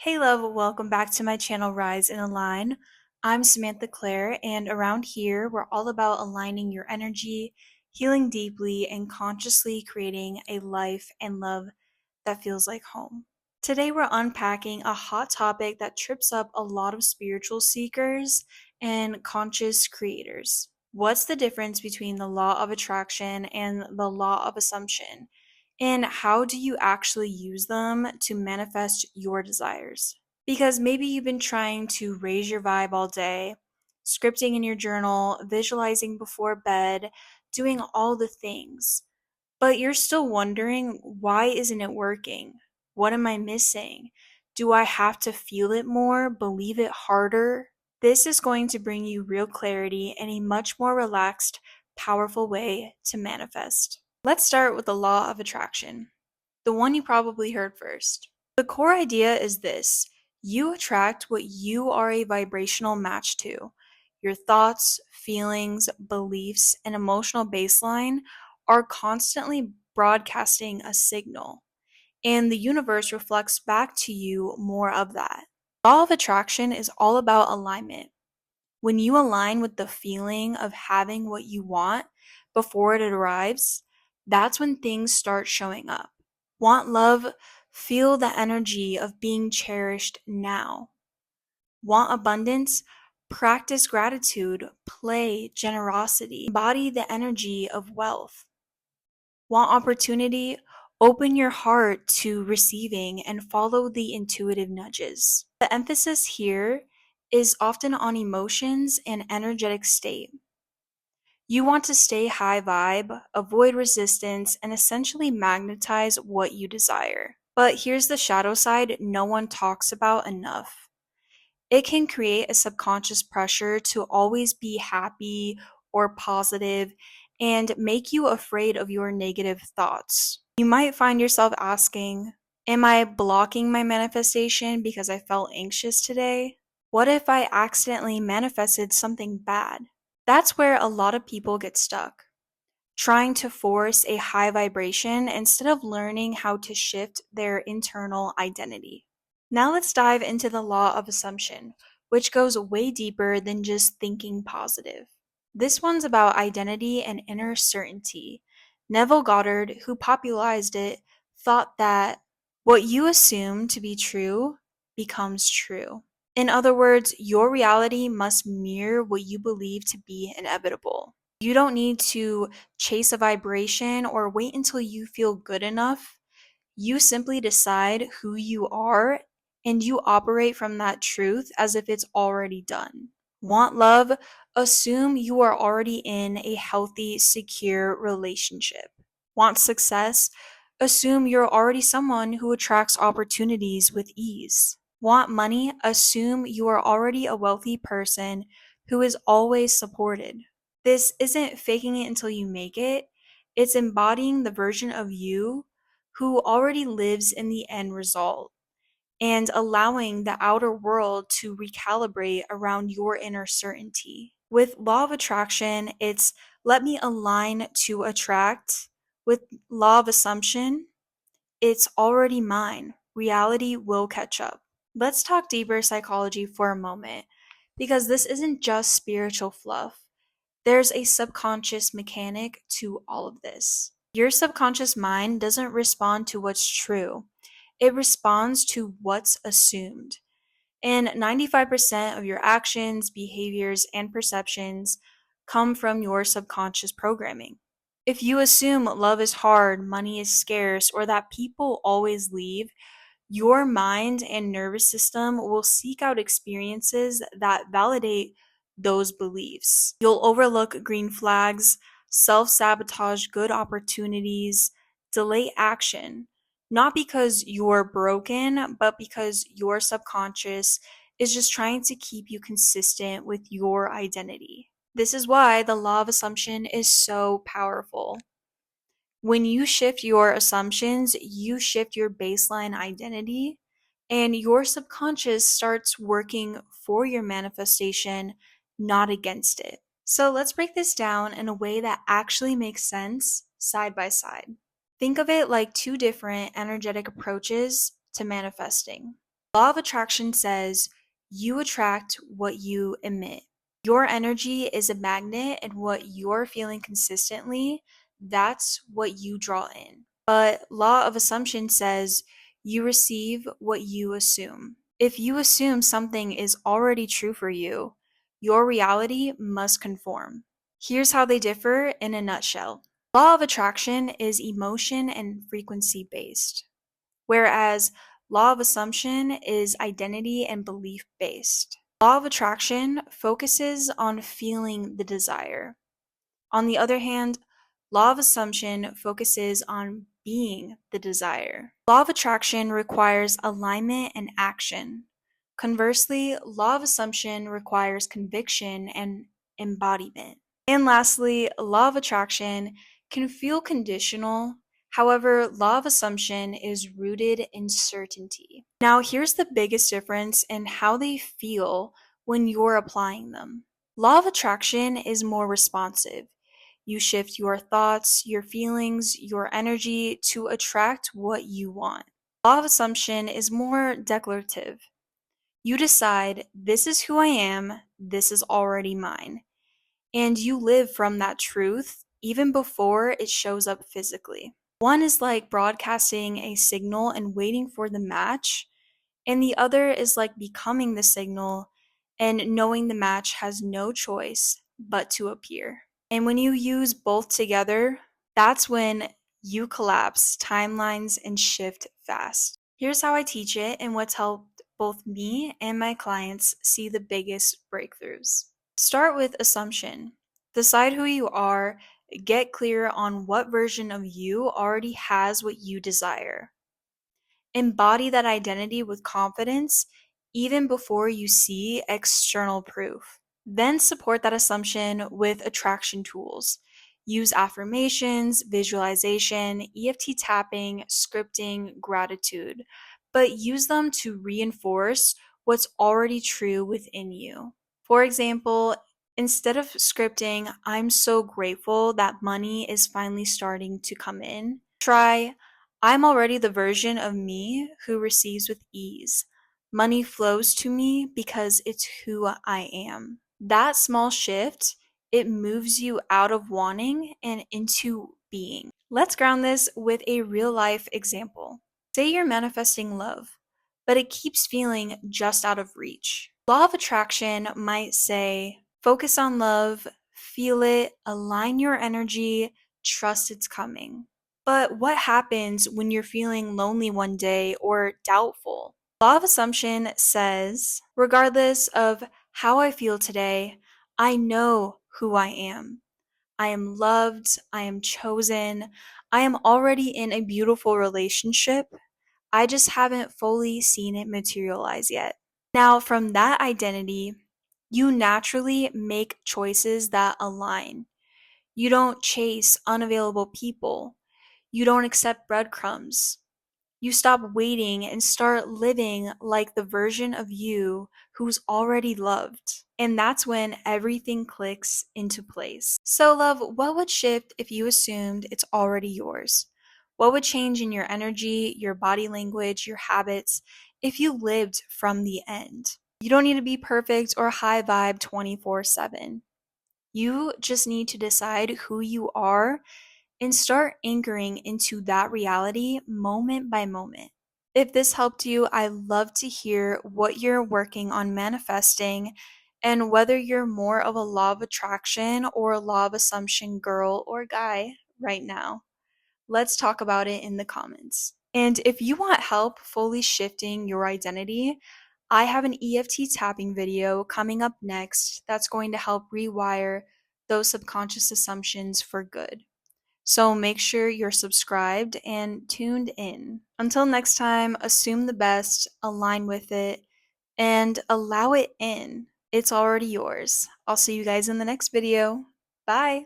Hey love, welcome back to my channel Rise and Align. I'm Samantha Claire, and around here we're all about aligning your energy, healing deeply, and consciously creating a life and love that feels like home. Today we're unpacking a hot topic that trips up a lot of spiritual seekers and conscious creators. What's the difference between the law of attraction and the law of assumption? And how do you actually use them to manifest your desires? Because maybe you've been trying to raise your vibe all day, scripting in your journal, visualizing before bed, doing all the things, but you're still wondering, why isn't it working? What am I missing? Do I have to feel it more, believe it harder? This is going to bring you real clarity and a much more relaxed, powerful way to manifest. Let's start with the law of attraction, the one you probably heard first. The core idea is this: you attract what you are a vibrational match to. Your thoughts, feelings, beliefs, and emotional baseline are constantly broadcasting a signal, and the universe reflects back to you more of that. Law of attraction is all about alignment. When you align with the feeling of having what you want before it arrives, that's when things start showing up. Want love? Feel the energy of being cherished now. Want abundance? Practice gratitude, play generosity, embody the energy of wealth. Want opportunity? Open your heart to receiving and follow the intuitive nudges. The emphasis here is often on emotions and energetic state. You want to stay high vibe, avoid resistance, and essentially magnetize what you desire. But here's the shadow side no one talks about enough. It can create a subconscious pressure to always be happy or positive and make you afraid of your negative thoughts. You might find yourself asking, am I blocking my manifestation because I felt anxious today? What if I accidentally manifested something bad? That's where a lot of people get stuck, trying to force a high vibration instead of learning how to shift their internal identity. Now let's dive into the law of assumption, which goes way deeper than just thinking positive. This one's about identity and inner certainty. Neville Goddard, who popularized it, thought that what you assume to be true becomes true. In other words, your reality must mirror what you believe to be inevitable. You don't need to chase a vibration or wait until you feel good enough. You simply decide who you are and you operate from that truth as if it's already done. Want love? Assume you are already in a healthy, secure relationship. Want success? Assume you're already someone who attracts opportunities with ease. Want money? Assume you are already a wealthy person who is always supported. This isn't faking it until you make it, it's embodying the version of you who already lives in the end result and allowing the outer world to recalibrate around your inner certainty. With law of attraction, it's let me align to attract. With law of assumption, it's already mine. Reality will catch up. Let's talk deeper psychology for a moment, because this isn't just spiritual fluff. There's a subconscious mechanic to all of this. Your subconscious mind doesn't respond to what's true, it responds to what's assumed. And 95% of your actions, behaviors, and perceptions come from your subconscious programming. If you assume love is hard, money is scarce, or that people always leave, your mind and nervous system will seek out experiences that validate those beliefs. You'll overlook green flags, self sabotage good opportunities, delay action, not because you're broken, but because your subconscious is just trying to keep you consistent with your identity. This is why the law of assumption is so powerful. When you shift your assumptions, you shift your baseline identity, and your subconscious starts working for your manifestation, not against it. So let's break this down in a way that actually makes sense side by side. Think of it like two different energetic approaches to manifesting. Law of attraction says you attract what you emit. Your energy is a magnet, and what you're feeling consistently, that's what you draw in. But law of assumption says you receive what you assume. If you assume something is already true for you, your reality must conform. Here's how they differ in a nutshell. Law of attraction is emotion and frequency based, whereas law of assumption is identity and belief based. Law of attraction focuses on feeling the desire. On the other hand, law of assumption focuses on being the desire. Law of attraction requires alignment and action. Conversely, law of assumption requires conviction and embodiment. And lastly, law of attraction can feel conditional. However, law of assumption is rooted in certainty. Now, here's the biggest difference in how they feel when you're applying them. Law of attraction is more responsive. You shift your thoughts, your feelings, your energy to attract what you want. Law of assumption is more declarative. You decide, this is who I am, this is already mine. And you live from that truth even before it shows up physically. One is like broadcasting a signal and waiting for the match, and the other is like becoming the signal and knowing the match has no choice but to appear. And when you use both together, that's when you collapse timelines and shift fast. Here's how I teach it and what's helped both me and my clients see the biggest breakthroughs. Start with assumption. Decide who you are, get clear on what version of you already has what you desire. Embody that identity with confidence even before you see external proof. Then support that assumption with attraction tools. Use affirmations, visualization, EFT tapping, scripting, gratitude, but use them to reinforce what's already true within you. For example, instead of scripting, I'm so grateful that money is finally starting to come in, try, I'm already the version of me who receives with ease. Money flows to me because it's who I am. That small shift, it moves you out of wanting and into being. Let's ground this with a real life example. Say you're manifesting love, but it keeps feeling just out of reach. Law of attraction might say, focus on love, feel it, align your energy, trust it's coming. But what happens when you're feeling lonely one day or doubtful? Law of assumption says, regardless of how I feel today, I know who I am. I am loved, I am chosen, I am already in a beautiful relationship. I just haven't fully seen it materialize yet. Now, from that identity, you naturally make choices that align. You don't chase unavailable people. You don't accept breadcrumbs. You stop waiting and start living like the version of you who's already loved. And that's when everything clicks into place. So, love, what would shift if you assumed it's already yours? What would change in your energy, your body language, your habits if you lived from the end? You don't need to be perfect or high vibe 24/7. You just need to decide who you are and start anchoring into that reality moment by moment. If this helped you, I'd love to hear what you're working on manifesting and whether you're more of a law of attraction or a law of assumption girl or guy right now. Let's talk about it in the comments. And if you want help fully shifting your identity, I have an EFT tapping video coming up next that's going to help rewire those subconscious assumptions for good. So make sure you're subscribed and tuned in. Until next time, assume the best, align with it, and allow it in. It's already yours. I'll see you guys in the next video. Bye.